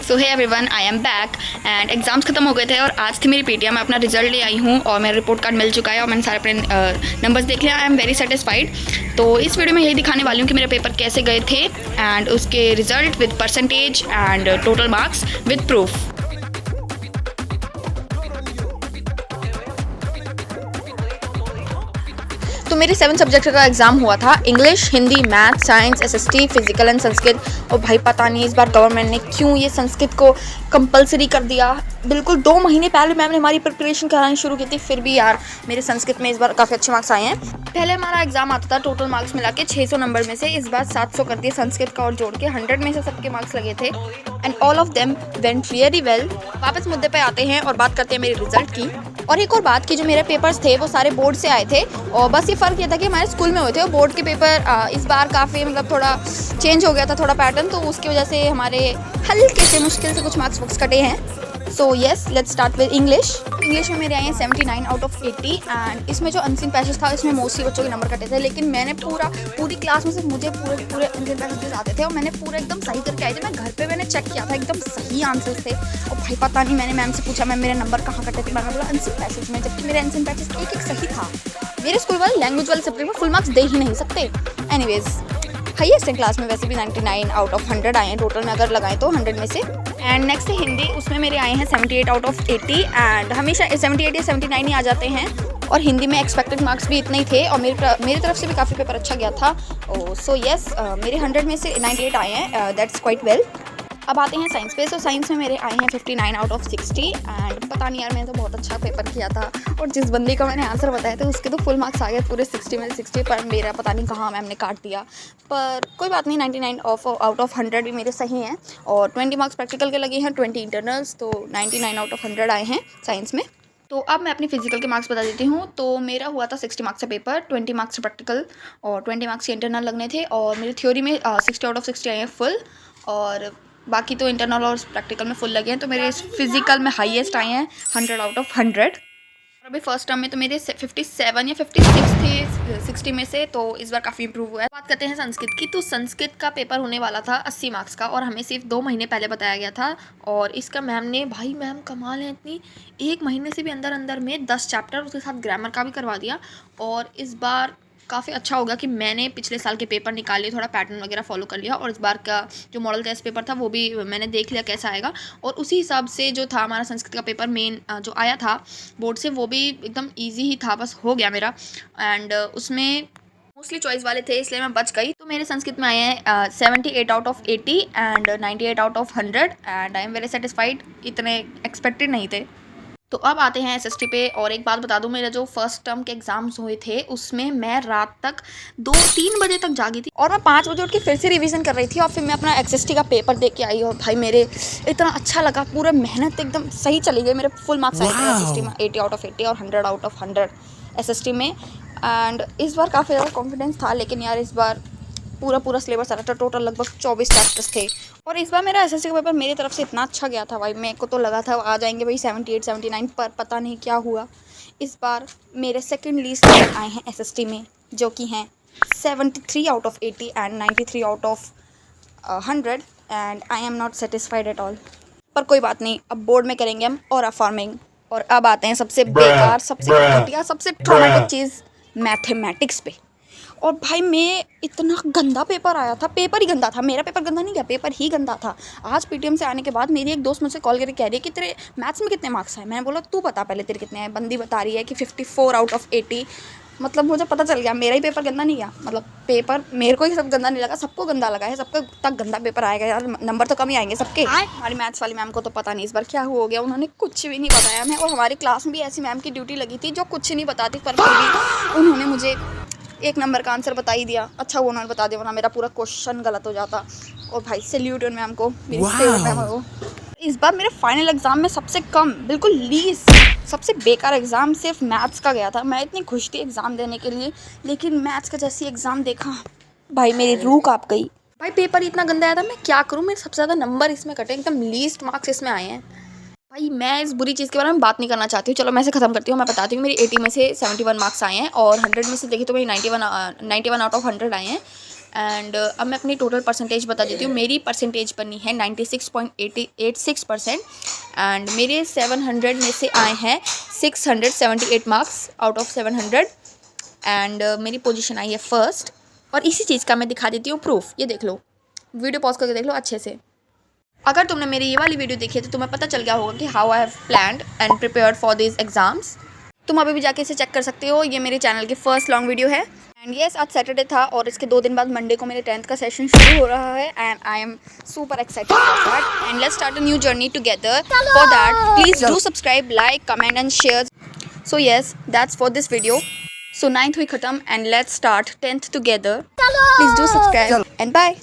So hey everyone, I am back and exams खत्म हो गए थे और आज थी मेरी पीटीएम। मैं अपना रिजल्ट ले आई हूँ और मेरा रिपोर्ट कार्ड मिल चुका है और मैंने सारे अपने नंबर्स देख लिया। I am very satisfied. तो इस वीडियो में यही दिखाने वाली हूँ कि मेरे पेपर कैसे गए थे एंड उसके result with percentage and total marks with proof. तो मेरे 7 सब्जेक्ट का एग्ज़ाम हुआ था। English, Hindi, math, science, SST, physical and Sanskrit. और भाई पता नहीं इस बार गवर्नमेंट ने क्यों ये संस्कृत को कंपलसरी कर दिया। बिल्कुल 2 महीने पहले मैम ने हमारी प्रिपरेशन करानी शुरू की थी, फिर भी यार मेरे संस्कृत में इस बार काफ़ी अच्छे मार्क्स आए हैं। पहले हमारा एग्जाम आता था टोटल मार्क्स मिला के 600 नंबर में से, इस बार 700 कर दिए संस्कृत का और जोड़ के 100 में से सबके मार्क्स लगे थे and all of them went really well. वापस मुद्दे पे आते हैं और बात करते हैं मेरे रिजल्ट की। और एक और बात की, जो मेरे पेपर्स थे वो सारे बोर्ड से आए थे और बस ये फ़र्क ये था कि हमारे स्कूल में हुए थे और बोर्ड के पेपर इस बार काफ़ी मतलब थोड़ा चेंज हो गया था थोड़ा पैटर्न, तो उसकी वजह से हमारे हल्के से मुश्किल से कुछ मार्क्स कटे हैं। So yes, let's start with English. English में मेरे आए हैं 79 आउट ऑफ 80 एंड इसमें जो अनसीन पैसेज था इसमें मोस्टली बच्चों के नंबर कटे थे, लेकिन मैंने पूरी क्लास में से मुझे पूरे अनसीन पैसेज आते थे और मैंने पूरा एकदम सही करके आए थे। मैं घर पे मैंने चेक किया था, एकदम सही आंसर्स थे। और भाई पता नहीं, मैंने मैम से पूछा मैम मेरे नंबर कहाँ कटे थे, मैंने बोला अनसीन पैसेज में, जबकि मेरे अनसीन पैसेज एक सही था। मेरे स्कूल वाले लैंग्वेज वाले सब्जेक्ट में फुल मार्क्स दे ही नहीं सकते। एनीवेज, हाईएस्ट इन क्लास में वैसे भी 99 आउट ऑफ 100 आए हैं टोटल में अगर लगाएं तो 100 में से। एंड नेक्स्ट है हिंदी, उसमें मेरे आए हैं 78 आउट ऑफ 80 एंड हमेशा 78 या 79 ही आ जाते हैं और हिंदी में एक्सपेक्टेड मार्क्स भी इतने ही थे और मेरी तरफ से भी काफ़ी पेपर अच्छा गया था। सो येस, मेरे 100 में से 98 आए हैं, दैट्स क्वाइट वेल। अब आते हैं साइंस पे। तो साइंस में मेरे आए हैं 59 आउट ऑफ 60 एंड पता नहीं यार, मैंने तो बहुत अच्छा पेपर किया था और जिस बंदी का मैंने आंसर बताया था उसके तो फुल मार्क्स आ गए पूरे 60 में 60, पर मेरा पता नहीं कहाँ मैम ने काट दिया। पर कोई बात नहीं, 99 आउट ऑफ 100 भी मेरे सही हैं और 20 मार्क्स प्रैक्टिकल के लगे हैं, 20 इंटरनल्स, तो 99 आउट ऑफ 100 आए हैं साइंस में। तो अब मैं अपनी फिजिकल के मार्क्स बता देती हूँ। तो मेरा हुआ था 60 मार्क्स का पेपर, 20 मार्क्स प्रैक्टिकल और 20 मार्क्स के इंटरनल लगने थे और मेरी थ्योरी में 60 आउट ऑफ 60 आए हैं फुल और बाकी तो इंटरनल और प्रैक्टिकल में फुल लगे हैं। तो मेरे फिजिकल में हाईएस्ट आए हैं 100 आउट ऑफ 100। और अभी फर्स्ट टर्म में तो मेरे 57 या 56 थे 60 में से, तो इस बार काफ़ी इंप्रूव हुआ है। बात करते हैं संस्कृत की। तो संस्कृत का पेपर होने वाला था 80 मार्क्स का और हमें सिर्फ 2 महीने पहले बताया गया था और इसका मैम ने, भाई मैम कमाल है इतनी, 1 महीने से भी अंदर में 10 चैप्टर उसके साथ ग्रामर का भी करवा दिया। और इस बार काफ़ी अच्छा होगा कि मैंने पिछले साल के पेपर निकाले, थोड़ा पैटर्न वगैरह फॉलो कर लिया और इस बार का जो मॉडल टेस्ट पेपर था वो भी मैंने देख लिया कैसा आएगा और उसी हिसाब से जो था हमारा संस्कृत का पेपर मेन जो आया था बोर्ड से वो भी एकदम इजी ही था, बस हो गया मेरा। एंड उसमें मोस्टली चॉइस वाले थे इसलिए मैं बच गई। तो मेरे संस्कृत में आए हैं 78 out of 80 and 98 out of 100 and I am very satisfied, इतने एक्सपेक्टेड नहीं थे। तो अब आते हैं एसएसटी पे। और एक बात बता दूं, मेरे जो फर्स्ट टर्म के एग्जाम्स हुए थे उसमें मैं रात तक 2-3 बजे तक जागी थी और मैं 5 बजे उठ के फिर से रिवीजन कर रही थी और फिर मैं अपना एसएसटी का पेपर दे के आई और भाई मेरे इतना अच्छा लगा, पूरा मेहनत एकदम सही चली गई। मेरे फुल मार्क्स आए थे एसएसटी में 80 आउट ऑफ 80 और 100 आउट ऑफ 100 एसएसटी में। एंड इस बार काफ़ी ज़्यादा कॉन्फिडेंस था, लेकिन यार इस बार पूरा सिलेबस आ रहा था, टोटल लगभग 24 चैप्टर्स थे और इस बार मेरा एसएससी का पेपर मेरी तरफ से इतना अच्छा गया था भाई, मेरे को तो लगा था आ जाएंगे भाई 78 79, पर पता नहीं क्या हुआ। इस बार मेरे सेकंड लीस्ट आए हैं एसएसटी में जो कि हैं 73 out of 80 and 93 out of 100 and I am not satisfied at all. पर कोई बात नहीं, अब बोर्ड में करेंगे हम और अफॉर्मिंग। और अब आते हैं सबसे बेकार, सबसे घटिया, सबसे ट्रॉमेटिक चीज़, मैथमेटिक्स पे। और भाई मैं इतना गंदा पेपर आया था, पेपर ही गंदा था, मेरा पेपर गंदा नहीं गया, पेपर ही गंदा था। आज पीटीएम से आने के बाद मेरी एक दोस्त मुझसे कॉल करके कह रही है कि तेरे मैथ्स में कितने मार्क्स आए। मैंने बोला तू बता पहले तेरे कितने हैं। बंदी बता रही है कि 54 आउट ऑफ 80। मतलब मुझे पता चल गया मेरा ही पेपर गंदा नहीं गया, मतलब पेपर मेरे को ही सब गंदा नहीं लगा, सबको गंदा लगा है, सबको तक गंदा पेपर आएगा यार, नंबर तो कम ही आएंगे सबके। हमारी मैथ्स वाली मैम को तो पता नहीं इस बार क्या हो गया, उन्होंने कुछ भी नहीं बताया हमें। और हमारी क्लास में भी ऐसी मैम की ड्यूटी लगी थी जो कुछ नहीं बताती, पर फिर भी उन्होंने मुझे 1 नंबर का आंसर बता ही दिया। अच्छा वो उन्होंने बता दिया, वरना मेरा पूरा क्वेश्चन गलत हो जाता। और भाई सैल्यूट उन मैम को, मेरी फेवरेट मैम है वो। इस बार मेरे फाइनल एग्ज़ाम में सबसे कम, बिल्कुल लीस्ट, सबसे बेकार एग्ज़ाम सिर्फ मैथ्स का गया था। मैं इतनी खुश थी एग्ज़ाम देने के लिए, लेकिन मैथ्स का जैसी एग्ज़ाम देखा भाई मेरी रूह काँप गई। भाई पेपर इतना गंदा आया था, मैं क्या करूँ, मेरे सबसे ज़्यादा नंबर इसमें कटे, एकदम लीस्ट मार्क्स इसमें आए हैं। भाई मैं इस बुरी चीज़ के बारे में बात नहीं करना चाहती हूँ, चलो मैं इसे ख़त्म करती हूँ। मैं बताती हूँ, मेरी 80 में से 71 मार्क्स आए हैं और 100 में से देखिए तो मेरी 91 आउट ऑफ 100 आए हैं। एंड अब मैं अपनी टोटल परसेंटेज बता देती हूँ। मेरी परसेंटेज बनी है 96.86% एंड मेरे 700 में से आए हैं 678 मार्क्स आउट ऑफ 700 एंड मेरी पोजीशन आई है फर्स्ट। और इसी चीज़ का मैं दिखा देती हूँ प्रूफ। ये देख लो, वीडियो पॉज करके देख लो अच्छे से। अगर तुमने मेरी ये वाली वीडियो देखी है तो तुम्हें पता चल गया होगा कि how I have planned and prepared for this exams. तुम अभी भी जाके इसे चेक कर सकते हो। ये मेरे चैनल की फर्स्ट लॉन्ग वीडियो है एंड यस आज सैटरडे था और इसके 2 दिन बाद मंडे को मेरे 10th का सेशन शुरू हो रहा है and I am super excited for that and let's start a new journey together. For that please do subscribe, like, comment and share. So yes that's for this video. So 9th हुई खत्म and let's start 10th together. Please do subscribe and bye.